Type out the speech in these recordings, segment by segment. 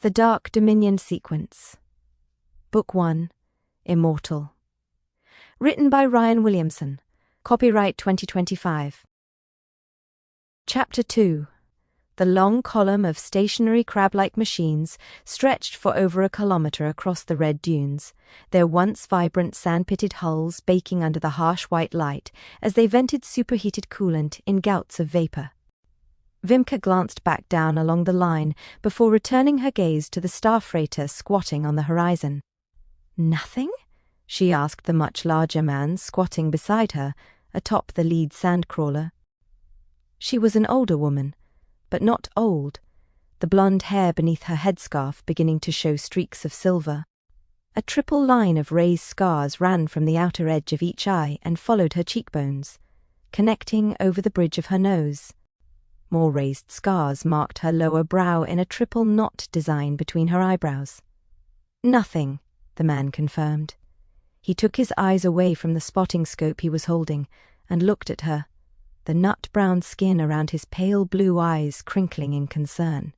The Dark Dominion Sequence. Book 1, Immortal. Written by Ryan Williamson. Copyright 2025. Chapter 2. The long column of stationary crab-like machines stretched for over a kilometre across the red dunes, their once vibrant sand-pitted hulls baking under the harsh white light as they vented superheated coolant in gouts of vapour. Vimka glanced back down along the line before returning her gaze to the star freighter squatting on the horizon. "Nothing?" she asked the much larger man squatting beside her, atop the lead sandcrawler. She was an older woman, but not old, the blonde hair beneath her headscarf beginning to show streaks of silver. A triple line of raised scars ran from the outer edge of each eye and followed her cheekbones, connecting over the bridge of her nose. More raised scars marked her lower brow in a triple knot design between her eyebrows. "Nothing," the man confirmed. He took his eyes away from the spotting scope he was holding and looked at her, the nut-brown skin around his pale blue eyes crinkling in concern.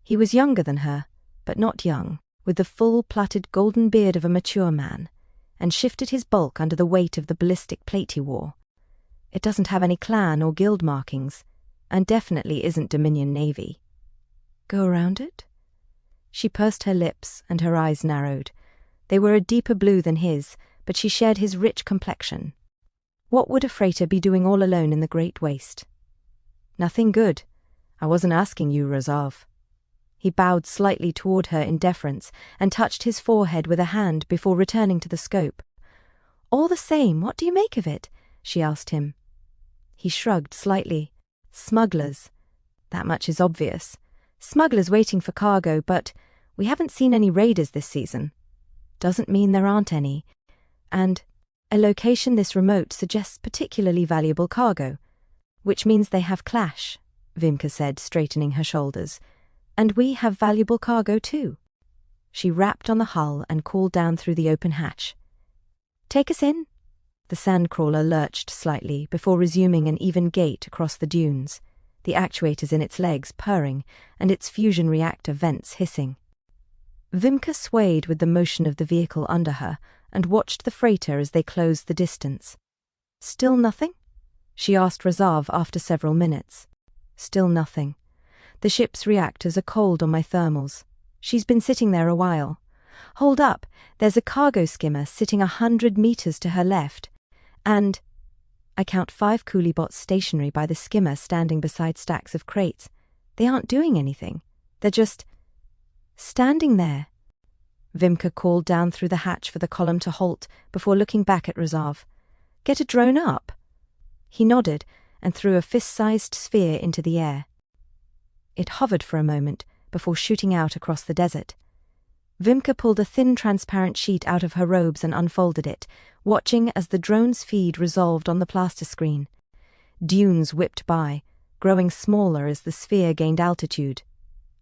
He was younger than her, but not young, with the full plaited golden beard of a mature man, and shifted his bulk under the weight of the ballistic plate he wore. It doesn't have any clan or guild markings, and definitely isn't Dominion Navy. "Go around it?" She pursed her lips and her eyes narrowed. They were a deeper blue than his, but she shared his rich complexion. What would a freighter be doing all alone in the Great Waste? "Nothing good. I wasn't asking you, Reserve." He bowed slightly toward her in deference and touched his forehead with a hand before returning to the scope. "All the same, what do you make of it?" she asked him. He shrugged slightly. "Smugglers. That much is obvious. Smugglers waiting for cargo, but we haven't seen any raiders this season. Doesn't mean there aren't any. And a location this remote suggests particularly valuable cargo, which means they have clash," Vimka said, straightening her shoulders. "And we have valuable cargo too." She rapped on the hull and called down through the open hatch. "Take us in." The sandcrawler lurched slightly before resuming an even gait across the dunes, the actuators in its legs purring and its fusion reactor vents hissing. Vimka swayed with the motion of the vehicle under her and watched the freighter as they closed the distance. "Still nothing?" she asked Reserve after several minutes. "Still nothing. The ship's reactors are cold on my thermals. She's been sitting there a while. Hold up, there's a cargo skimmer sitting 100 meters to her left. And I count 5 coolie bots stationary by the skimmer standing beside stacks of crates. They aren't doing anything. They're just standing there." Vimka called down through the hatch for the column to halt before looking back at Reserve. "Get a drone up?" He nodded and threw a fist-sized sphere into the air. It hovered for a moment before shooting out across the desert. Vimka pulled a thin transparent sheet out of her robes and unfolded it, watching as the drone's feed resolved on the plaster screen. Dunes whipped by, growing smaller as the sphere gained altitude.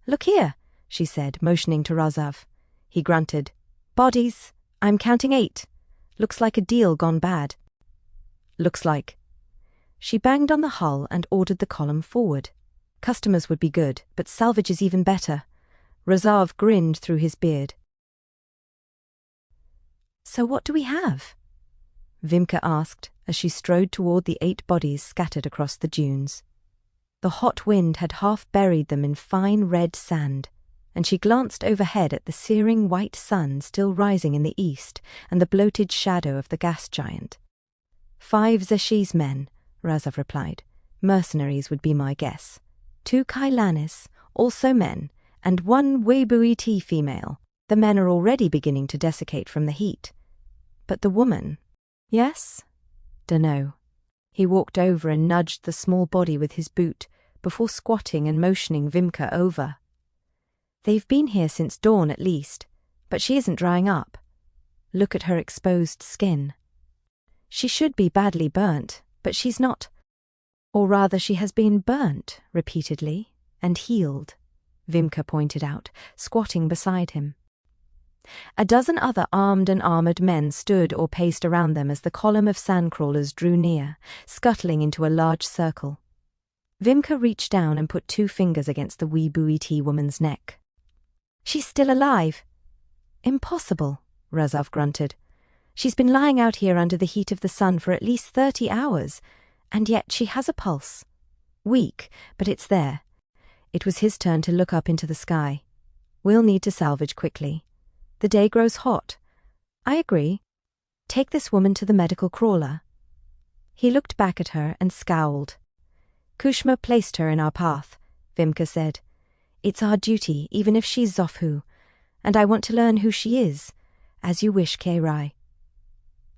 "Look here," she said, motioning to Reserve. He grunted. "Bodies. I'm counting 8. Looks like a deal gone bad." "Looks like." She banged on the hull and ordered the column forward. Customers would be good, but salvage is even better. Reserve grinned through his beard. "So what do we have?" Vimka asked as she strode toward the 8 bodies scattered across the dunes. The hot wind had half buried them in fine red sand, and she glanced overhead at the searing white sun still rising in the east and the bloated shadow of the gas giant. 5 Zeshis men, Reserve replied. "Mercenaries would be my guess. 2 Kailanis, also men, and 1 Webuiti female. The men are already beginning to desiccate from the heat. But the woman?" "Yes?" "Dunno." He walked over and nudged the small body with his boot before squatting and motioning Vimka over. "They've been here since dawn at least, but she isn't drying up. Look at her exposed skin. She should be badly burnt, but she's not. Or rather, she has been burnt repeatedly and healed," Vimka pointed out, squatting beside him. A dozen other armed and armoured men stood or paced around them as the column of sandcrawlers drew near, scuttling into a large circle. Vimka reached down and put 2 fingers against the Webuiti woman's neck. She's still alive. Impossible, Razav grunted. She's been lying out here under the heat of the sun for at least 30 hours, and yet she has a pulse. Weak, but it's there. It was his turn to look up into the sky. We'll need to salvage quickly. The day grows hot. I agree. Take this woman to the medical crawler. He looked back at her and scowled. Kushma placed her in our path, Vimka said. It's our duty, even if she's Zofhu, and I want to learn who she is, as you wish, Sarai.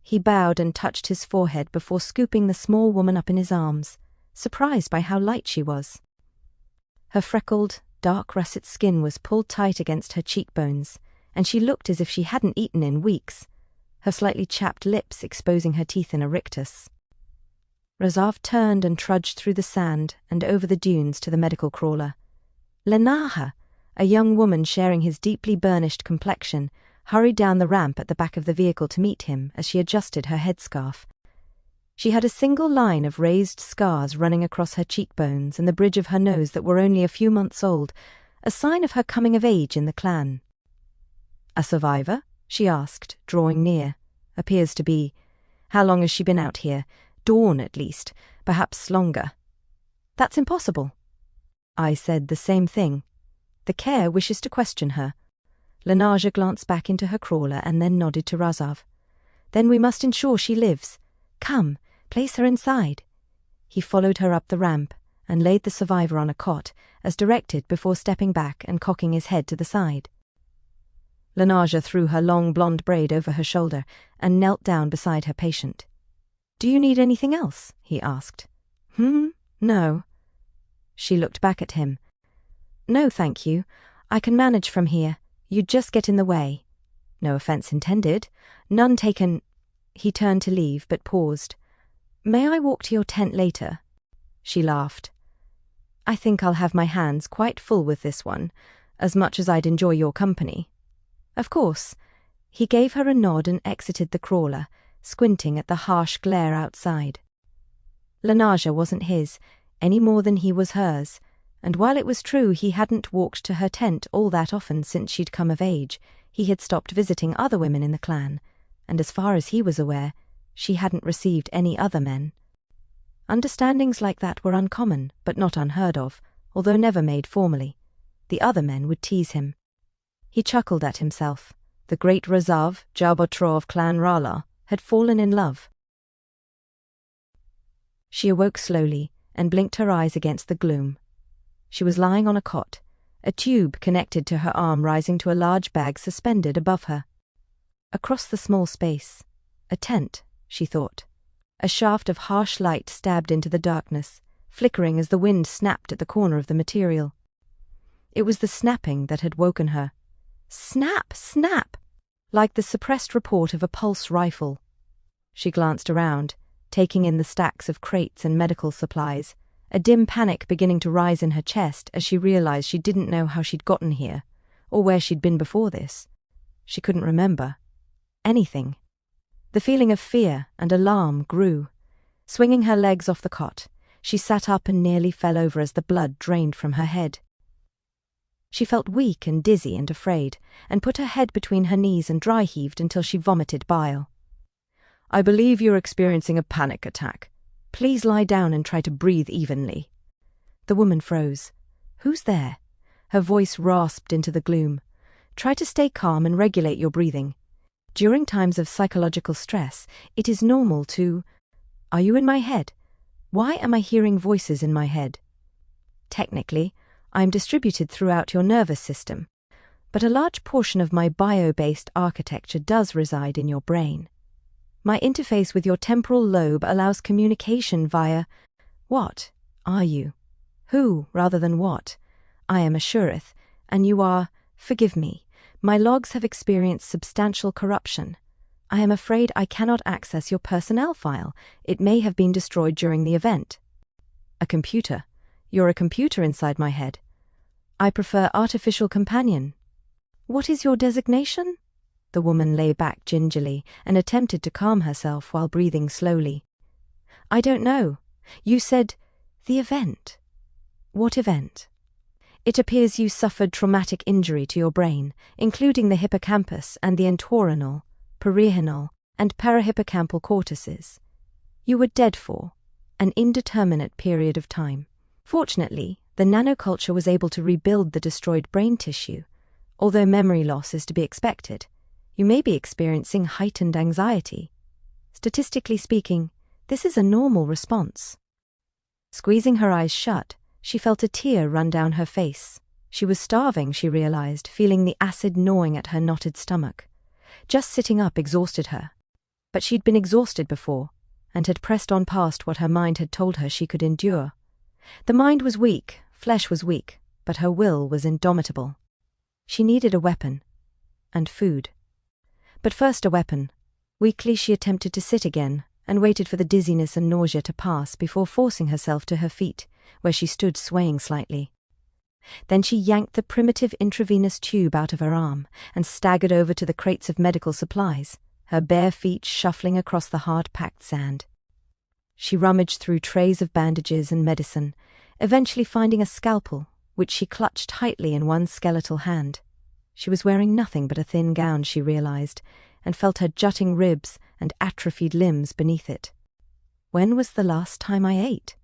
He bowed and touched his forehead before scooping the small woman up in his arms, surprised by how light she was. Her freckled, dark russet skin was pulled tight against her cheekbones, and she looked as if she hadn't eaten in weeks, her slightly chapped lips exposing her teeth in a rictus. Razav turned and trudged through the sand and over the dunes to the medical crawler. Lenaha, a young woman sharing his deeply burnished complexion, hurried down the ramp at the back of the vehicle to meet him as she adjusted her headscarf. She had a single line of raised scars running across her cheekbones and the bridge of her nose that were only a few months old, a sign of her coming of age in the clan. A survivor? She asked, drawing near. Appears to be. How long has she been out here? Dawn, at least. Perhaps longer. That's impossible. I said the same thing. The care wishes to question her. Lenaja glanced back into her crawler and then nodded to Razav. Then we must ensure she lives. Come, place her inside. He followed her up the ramp and laid the survivor on a cot, as directed before stepping back and cocking his head to the side. Lenaja threw her long blonde braid over her shoulder and knelt down beside her patient. Do you need anything else? He asked. No. She looked back at him. No, thank you. I can manage from here. You'd just get in the way. No offense intended. None taken. He turned to leave, but paused. May I walk to your tent later? She laughed. I think I'll have my hands quite full with this one, as much as I'd enjoy your company. Of course. He gave her a nod and exited the crawler, squinting at the harsh glare outside. Lenaja wasn't his, any more than he was hers, and while it was true he hadn't walked to her tent all that often since she'd come of age, he had stopped visiting other women in the clan, and as far as he was aware, she hadn't received any other men. Understandings like that were uncommon, but not unheard of, although never made formally. The other men would tease him. He chuckled at himself. The great Razav, Jabotro of Clan Rala, had fallen in love. She awoke slowly and blinked her eyes against the gloom. She was lying on a cot, a tube connected to her arm rising to a large bag suspended above her. Across the small space, a tent, she thought. A shaft of harsh light stabbed into the darkness, flickering as the wind snapped at the corner of the material. It was the snapping that had woken her. Snap! Snap! Like the suppressed report of a pulse rifle. She glanced around, taking in the stacks of crates and medical supplies, a dim panic beginning to rise in her chest as she realized she didn't know how she'd gotten here, or where she'd been before this. She couldn't remember. Anything. The feeling of fear and alarm grew. Swinging her legs off the cot, she sat up and nearly fell over as the blood drained from her head. She felt weak and dizzy and afraid, and put her head between her knees and dry-heaved until she vomited bile. I believe you're experiencing a panic attack. Please lie down and try to breathe evenly. The woman froze. Who's there? Her voice rasped into the gloom. Try to stay calm and regulate your breathing. During times of psychological stress, it is normal to... Are you in my head? Why am I hearing voices in my head? Technically, I am distributed throughout your nervous system, but a large portion of my bio-based architecture does reside in your brain. My interface with your temporal lobe allows communication via... What are you? Who, rather than what? I am a Shurith, and you are... Forgive me. My logs have experienced substantial corruption. I am afraid I cannot access your personnel file. It may have been destroyed during the event. A computer. You're a computer inside my head. I prefer artificial companion. What is your designation? The woman lay back gingerly and attempted to calm herself while breathing slowly. I don't know. You said, the event. What event? It appears you suffered traumatic injury to your brain, including the hippocampus and the entorhinal, perihinal, and parahippocampal cortices. You were dead for an indeterminate period of time. Fortunately, the nanoculture was able to rebuild the destroyed brain tissue. Although memory loss is to be expected, you may be experiencing heightened anxiety. Statistically speaking, this is a normal response. Squeezing her eyes shut, she felt a tear run down her face. She was starving, she realized, feeling the acid gnawing at her knotted stomach. Just sitting up exhausted her. But she'd been exhausted before, and had pressed on past what her mind had told her she could endure. The mind was weak, flesh was weak, but her will was indomitable. She needed a weapon. And food. But first a weapon. Weakly she attempted to sit again, and waited for the dizziness and nausea to pass before forcing herself to her feet, where she stood swaying slightly. Then she yanked the primitive intravenous tube out of her arm, and staggered over to the crates of medical supplies, her bare feet shuffling across the hard-packed sand. She rummaged through trays of bandages and medicine, eventually finding a scalpel, which she clutched tightly in one skeletal hand. She was wearing nothing but a thin gown, she realized, and felt her jutting ribs and atrophied limbs beneath it. When was the last time I ate?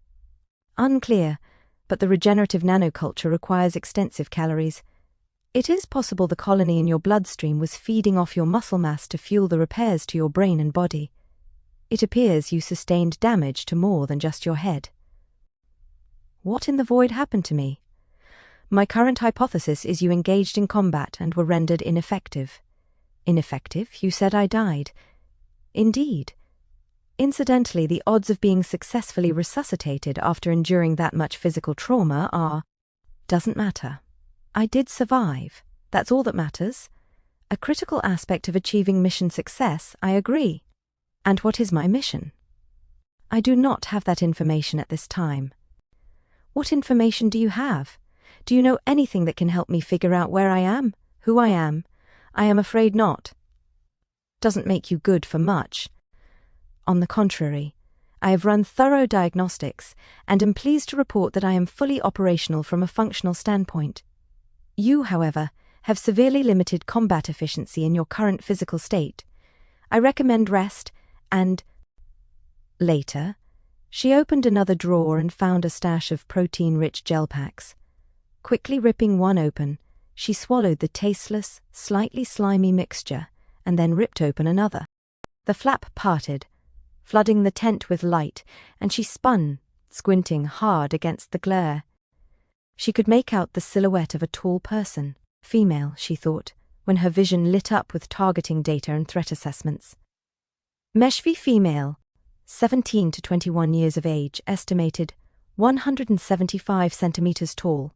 Unclear, but the regenerative nanoculture requires extensive calories. It is possible the colony in your bloodstream was feeding off your muscle mass to fuel the repairs to your brain and body. It appears you sustained damage to more than just your head. What in the void happened to me? My current hypothesis is you engaged in combat and were rendered ineffective. Ineffective? You said I died. Indeed. Incidentally, the odds of being successfully resuscitated after enduring that much physical trauma are... Doesn't matter. I did survive. That's all that matters. A critical aspect of achieving mission success, I agree. And what is my mission? I do not have that information at this time. What information do you have? Do you know anything that can help me figure out where I am, who I am? I am afraid not. Doesn't make you good for much. On the contrary, I have run thorough diagnostics and am pleased to report that I am fully operational from a functional standpoint. You, however, have severely limited combat efficiency in your current physical state. I recommend rest and... Later, she opened another drawer and found a stash of protein-rich gel packs. Quickly ripping one open, she swallowed the tasteless, slightly slimy mixture and then ripped open another. The flap parted, flooding the tent with light, and she spun, squinting hard against the glare. She could make out the silhouette of a tall person, female, she thought, when her vision lit up with targeting data and threat assessments. Meshvi female, 17 to 21 years of age, estimated 175 centimeters tall,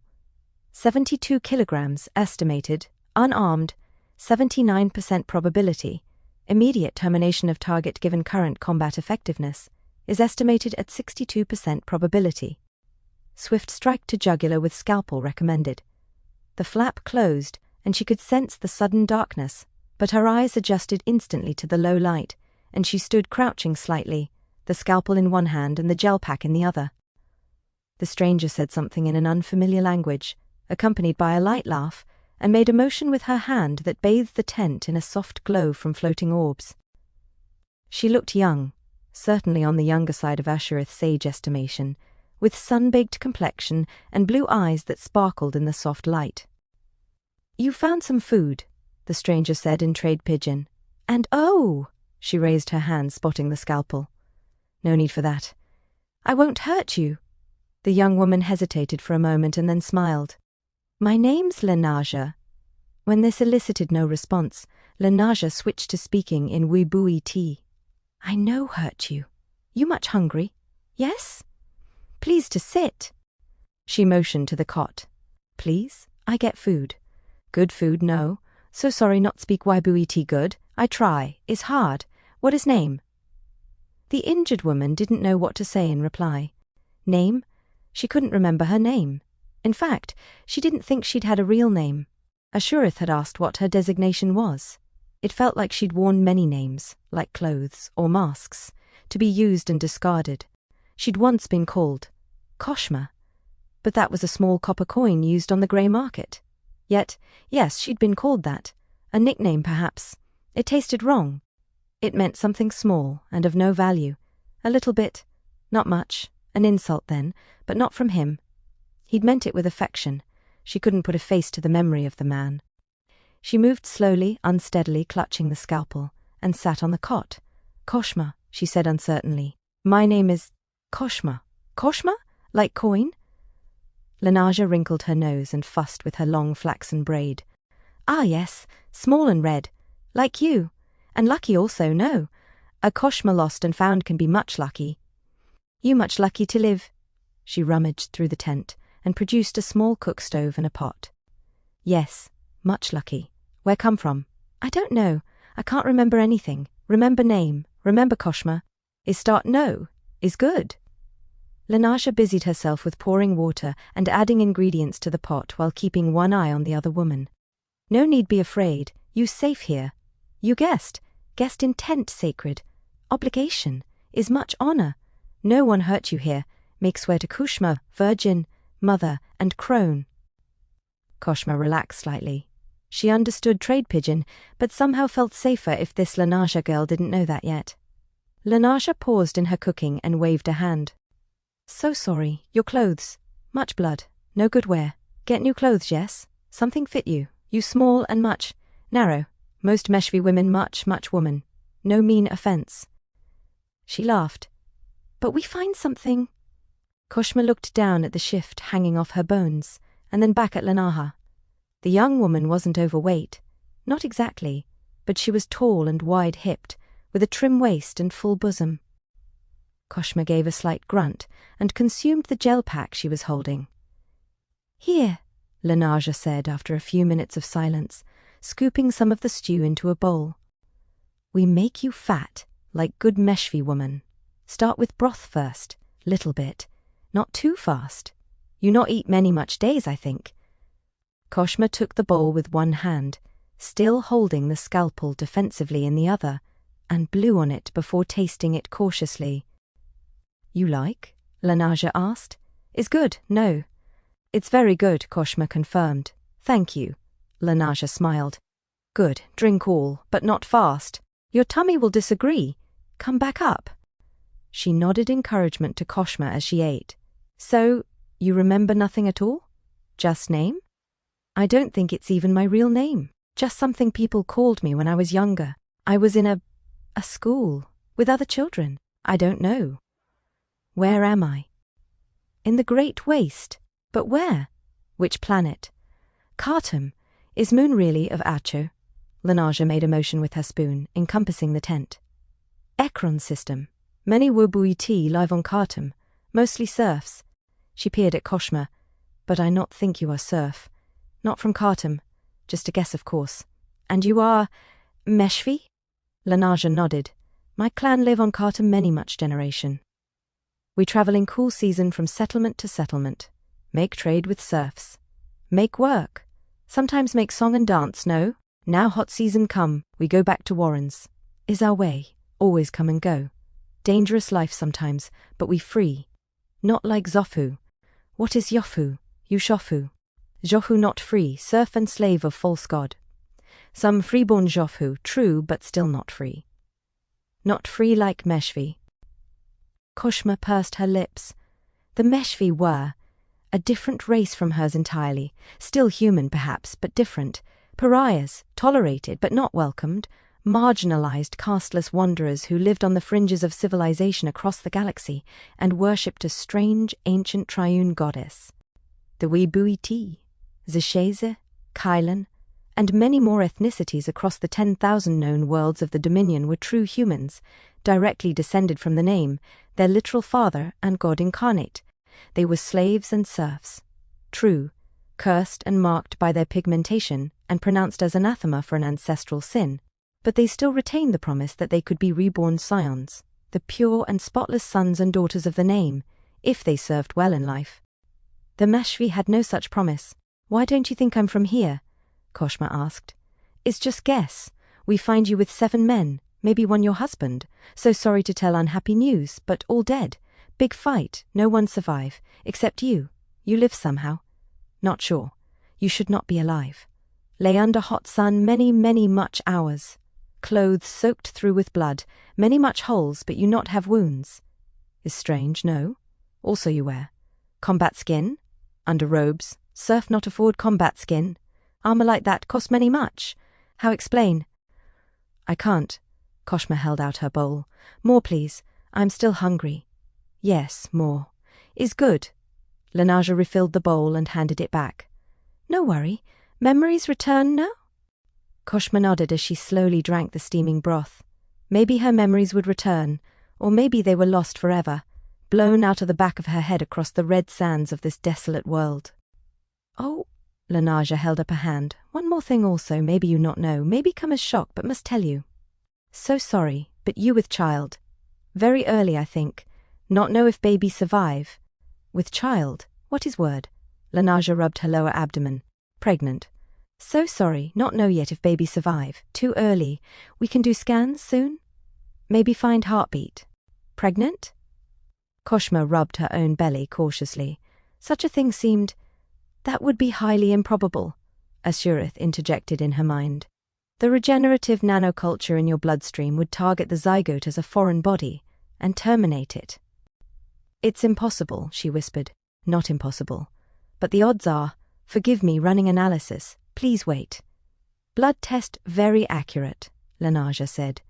72 kilograms, estimated, unarmed, 79% probability, immediate termination of target given current combat effectiveness, is estimated at 62% probability. Swift strike to jugular with scalpel recommended. The flap closed, and she could sense the sudden darkness, but her eyes adjusted instantly to the low light, and she stood crouching slightly, the scalpel in one hand and the gel pack in the other. The stranger said something in an unfamiliar language, accompanied by a light laugh, and made a motion with her hand that bathed the tent in a soft glow from floating orbs. She looked young, certainly on the younger side of Ashurith's age estimation, with sun-baked complexion and blue eyes that sparkled in the soft light. "You found some food," the stranger said in trade pidgin. "And oh!" She raised her hand, spotting the scalpel. "No need for that. I won't hurt you." The young woman hesitated for a moment and then smiled. "My name's Lenaja." When this elicited no response, Lenaja switched to speaking in Wibui tea. "I no hurt you. You much hungry? Yes? Please to sit." She motioned to the cot. "Please, I get food. Good food, no. So sorry not speak Wibui tea good. I try. Is hard. What is name?" The injured woman didn't know what to say in reply. Name? She couldn't remember her name. In fact, she didn't think she'd had a real name. Ashurith had asked what her designation was. It felt like she'd worn many names, like clothes or masks, to be used and discarded. She'd once been called Koshma. But that was a small copper coin used on the grey market. Yet, yes, she'd been called that. A nickname, perhaps. It tasted wrong. It meant something small and of no value. A little bit. Not much. An insult then, but not from him. He'd meant it with affection. She couldn't put a face to the memory of the man. She moved slowly, unsteadily, clutching the scalpel, and sat on the cot. Koshma, she said uncertainly. My name is Koshma. Koshma? Like coin? Lenaja wrinkled her nose and fussed with her long flaxen braid. Ah, yes, small and red. Like you. And lucky also, no. A Koshma lost and found can be much lucky. You much lucky to live. She rummaged through the tent and produced a small cook stove and a pot. Yes, much lucky. Where come from? I don't know. I can't remember anything. Remember name. Remember Koshma. Is start no. Is good. Lenaja busied herself with pouring water and adding ingredients to the pot while keeping one eye on the other woman. No need be afraid. You safe here. You guest intent sacred. Obligation is much honor. No one hurt you here. Make swear to Kushma, virgin, mother, and crone. Koshma relaxed slightly. She understood trade pidgin, but somehow felt safer if this Lenaja girl didn't know that yet. Lenaja paused in her cooking and waved a hand. So sorry, your clothes. Much blood. No good wear. Get new clothes, yes? Something fit you. You small and much. Narrow. Most Meshvi women much woman. No mean offense. She laughed. But we find something. Koshma looked down at the shift hanging off her bones, and then back at Lenaja. The young woman wasn't overweight. Not exactly, but she was tall and wide-hipped, with a trim waist and full bosom. Koshma gave a slight grunt and consumed the gel pack she was holding. Here, Lenaja said after a few minutes of silence, scooping some of the stew into a bowl. We make you fat, like good Meshvi woman. Start with broth first, little bit. Not too fast. You not eat many much days, I think. Koshma took the bowl with one hand, still holding the scalpel defensively in the other, and blew on it before tasting it cautiously. You like? Lenaja asked. Is good, no. It's very good, Koshma confirmed. Thank you. Lenaja smiled. Good, drink all, but not fast. Your tummy will disagree. Come back up. She nodded encouragement to Koshma as she ate. So, you remember nothing at all? Just name? I don't think it's even my real name. Just something people called me when I was younger. I was in a school with other children. I don't know. Where am I? In the Great Waste. But where? Which planet? Khartoum. Is moon really of Acho? Lenaja made a motion with her spoon, encompassing the tent. Ekron system. Many Wubuiti live on Khartoum, mostly serfs. She peered at Koshma. But I not think you are serf. Not from Khartoum. Just a guess, of course. And you are Meshvi? Lenaja nodded. My clan live on Khartoum many much generation. We travel in cool season from settlement to settlement. Make trade with serfs. Make work. Sometimes make song and dance, no? Now hot season come, we go back to warrens. Is our way. Always come and go. Dangerous life sometimes, but we free. Not like Zofu. What is Yofu? Yushofu. Jofu not free, serf and slave of false god. Some freeborn Jofu, true but still not free. Not free like Meshvi. Koshma pursed her lips. The Meshvi were a different race from hers entirely, still human perhaps, but different, pariahs, tolerated but not welcomed, marginalized casteless wanderers who lived on the fringes of civilization across the galaxy and worshipped a strange ancient triune goddess. The Webuiti, Zesheze, Kylan, and many more ethnicities across the 10,000 known worlds of the Dominion were true humans, directly descended from the name, their literal father and God incarnate. They were slaves and serfs. True, cursed and marked by their pigmentation and pronounced as anathema for an ancestral sin, but they still retained the promise that they could be reborn scions, the pure and spotless sons and daughters of the name, if they served well in life. The Meshvi had no such promise. Why don't you think I'm from here? Koshma asked. It's just guess. We find you with 7 men, maybe one your husband. So sorry to tell unhappy news, but all dead. Big fight, no one survive, except you. You live somehow. Not sure. You should not be alive. Lay under hot sun many much hours. Clothes soaked through with blood, many much holes, but you not have wounds. Is strange, no? Also you wear combat skin, under robes, serf not afford combat skin. Armor like that cost many much. How explain? I can't. Koshma held out her bowl. More, please. I'm still hungry. Yes, more. Is good. Lenaja refilled the bowl and handed it back. No worry. Memories return, no? Koshma nodded as she slowly drank the steaming broth. Maybe her memories would return, or maybe they were lost forever, blown out of the back of her head across the red sands of this desolate world. Oh, Lenaja held up a hand. One more thing also, maybe you not know, maybe come as shock, but must tell you. So sorry, but you with child. Very early, I think. Not know if baby survive. With child, what is word? Lenaja rubbed her lower abdomen. Pregnant. So sorry, not know yet if baby survive. Too early. We can do scans soon? Maybe find heartbeat. Pregnant? Koshma rubbed her own belly cautiously. Such a thing seemed... That would be highly improbable, Asurith interjected in her mind. The regenerative nanoculture in your bloodstream would target the zygote as a foreign body and terminate it. It's impossible, she whispered. Not impossible. But the odds are, forgive me running analysis, please wait. Blood test very accurate, Lenaja said.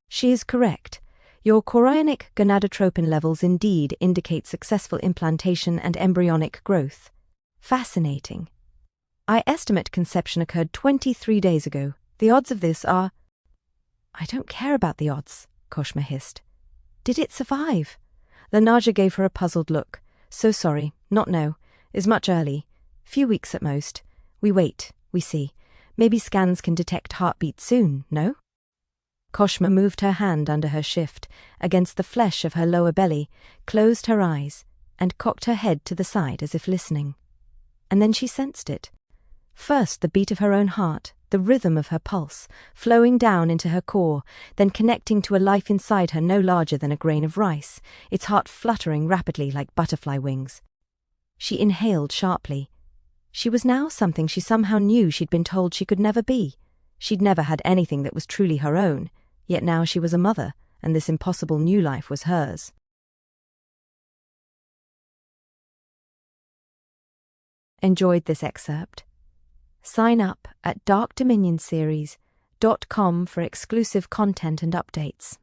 She is correct. Your chorionic gonadotropin levels indeed indicate successful implantation and embryonic growth. Fascinating. I estimate conception occurred 23 days ago. The odds of this are... I don't care about the odds, Koshma hissed. Did it survive? Lenaja gave her a puzzled look. So sorry, not know. Is much early. Few weeks at most. We wait, we see. Maybe scans can detect heartbeat soon, no? Koshma moved her hand under her shift, against the flesh of her lower belly, closed her eyes, and cocked her head to the side as if listening. And then she sensed it. First the beat of her own heart, the rhythm of her pulse, flowing down into her core, then connecting to a life inside her no larger than a grain of rice, its heart fluttering rapidly like butterfly wings. She inhaled sharply. She was now something she somehow knew she'd been told she could never be. She'd never had anything that was truly her own, yet now she was a mother, and this impossible new life was hers. Enjoyed this excerpt? Sign up at darkdominionseries.com for exclusive content and updates.